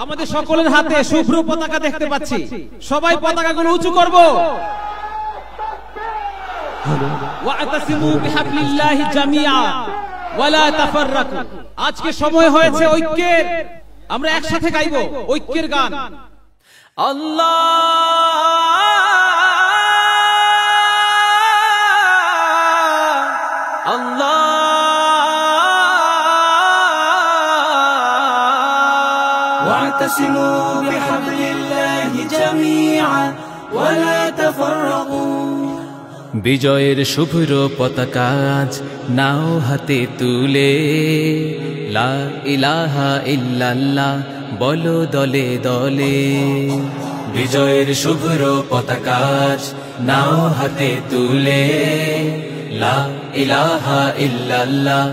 আমাদের সকলের হাতে শুভ্র পতাকা দেখতে পাচ্ছি, সবাই পতাকাগুলো উঁচু করব। ওয়াতাসিমু বিহাবলিল্লাহি জামিআ ওয়ালা তাফাররাকু। আজকে সময় হয়েছে ঐক্যের, আমরা একসাথে গাইব ঐক্যের গান। আল্লাহ আল্লাহ ওয়াতাসিমু বিহাবলিল্লাহি জামিআ ওয়ালা তাফাররাকু। বিজয়ের শুভ্র পতাকা আজ নাও হাতে তুলে, লা ইলাহা ইল্লাল্লাহ বলো দলে দলে। বিজয়ের শুভ্র পতাকা আজ নাও হাতে তুলে, লা ইলাহা ইল্লাল্লাহ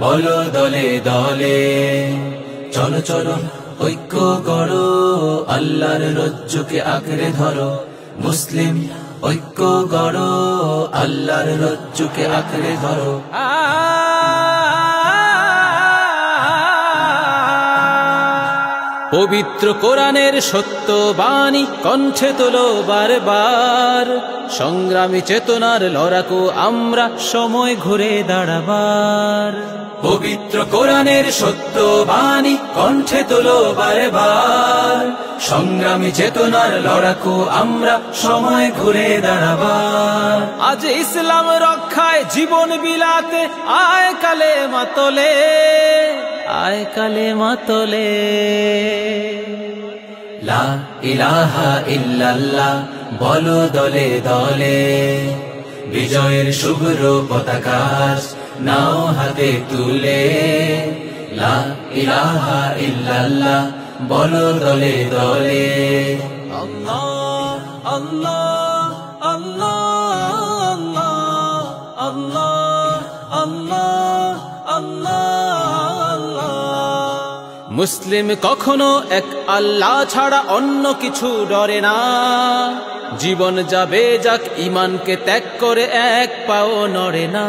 বলো দলে দলে। চলো চলো ঐক্য করো, আল্লাহর রজ্জুকে আঁকড়ে ধরো। মুসলিম ঐক্য গড়ো, আল্লাহর রজ্জুকে আঁকড়ে ধরো। পবিত্র কোরআনের সত্য বাণী কণ্ঠে তোলো বারবার। সংগ্রামী চেতনার লড়াকু আমরা, সময় ঘুরে দাঁড়াবার। পবিত্র কোরআনের সত্য বাণী কণ্ঠে তোলো বারবার। সংগ্রামী চেতনার লড়াকু আমরা, সময় ঘুরে দাঁড়াবার। আজ ইসলাম রক্ষায় জীবন বিলাতে আয় কালেমা তোলে, আয় কালেমা তোলে। লা ইলাহা ইল্লাল্লাহ বলো দলে দলে। বিজয়ের শুভ্র পতাকা নাও হাতে তুলে, লা ইলাহা ইল্লাল্লাহ বলো দলে দলে। আল্লাহ আল্লাহ আল্লাহ আল্লাহ আল্লাহ আল্লাহ। মুসলিম কখনো এক আল্লাহ ছাড়া অন্য কিছু ডরে না। জীবন যাবে যাক ঈমানকে ত্যাগ করে এক পাও নড়ে না।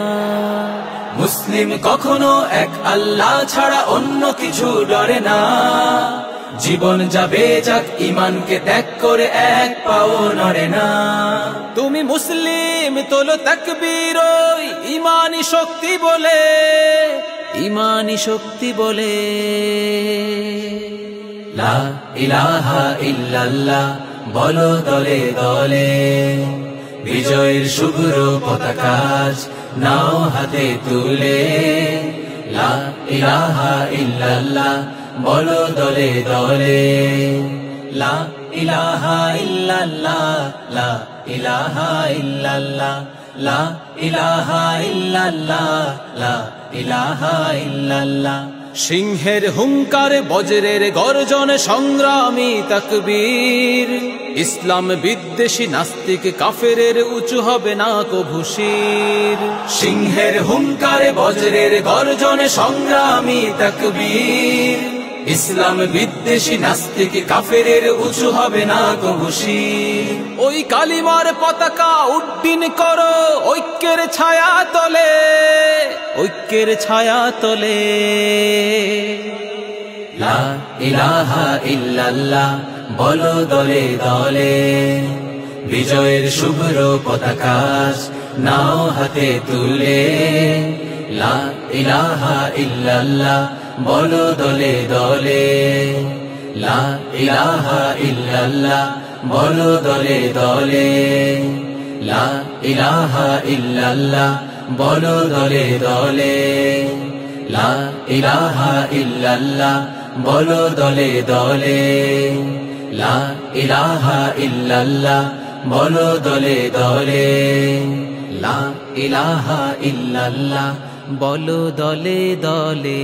মুসলিম কখনো এক আল্লাহ ছাড়া অন্য কিছু ডরে না। জীবন যাবে যাক ঈমানকে ত্যাগ করে এক পাও নড়ে না। তুমি মুসলিম তোলো তাকবীর ওই ঈমানি শক্তি বলে, ঈমানি শক্তি বলে। লা ইলাহা ইল্লাল্লাহ বলো দলে দলে। বিজয়ের শুভ্র পতাকা নাও হাতে তুলে, লা ইলাহা ইল্লাল্লাহ বলো দলে দলে। লা ইলাহা ইল্লাল্লাহ লা ইলাহা ইল্লাল্লাহ লা ইলাহা ইল্লাল্লাহ লা ইলাহা ইল্লাল্লাহ। সিংহের হুঙ্কার বজ্রের গর্জন সংগ্রামী তাকবীর। ইসলাম বিদ্বেষী নাস্তিক কাফেরের উঁচু হবে না কভু শির। সিংহের হুঙ্কার বজ্রের গর্জন সংগ্রামী তাকবীর। ইসলাম বিদ্বেষী নাস্তিক কাফেরের উঁচু হবে না কভু শির। ওই কালিমার পতাকা উড্ডীন করো ঐক্যের ছায়া তলে, ঐক্যের ছায়া তলে। লা ইলাহা ইল্লাল্লাহ বলো দলে দলে। বিজয়ের শুভ্র পতাকা নাও হাতে তুলে, লা ইলাহা ইল্লাল্লাহ বলো দলে দলে। লা ইলাহা ইল্লাল্লাহ বলো দলে দলে। লা ইলাহা ইল্লাল্লাহ বলো দলে দলে। লা ইলাহা ইল্লাল্লাহ বলো দলে দলে। লা ইলাহা ইল্লাল্লাহ বলো দলে দলে। লা ইলাহা ইল্লাল্লাহ বলো দলে দলে।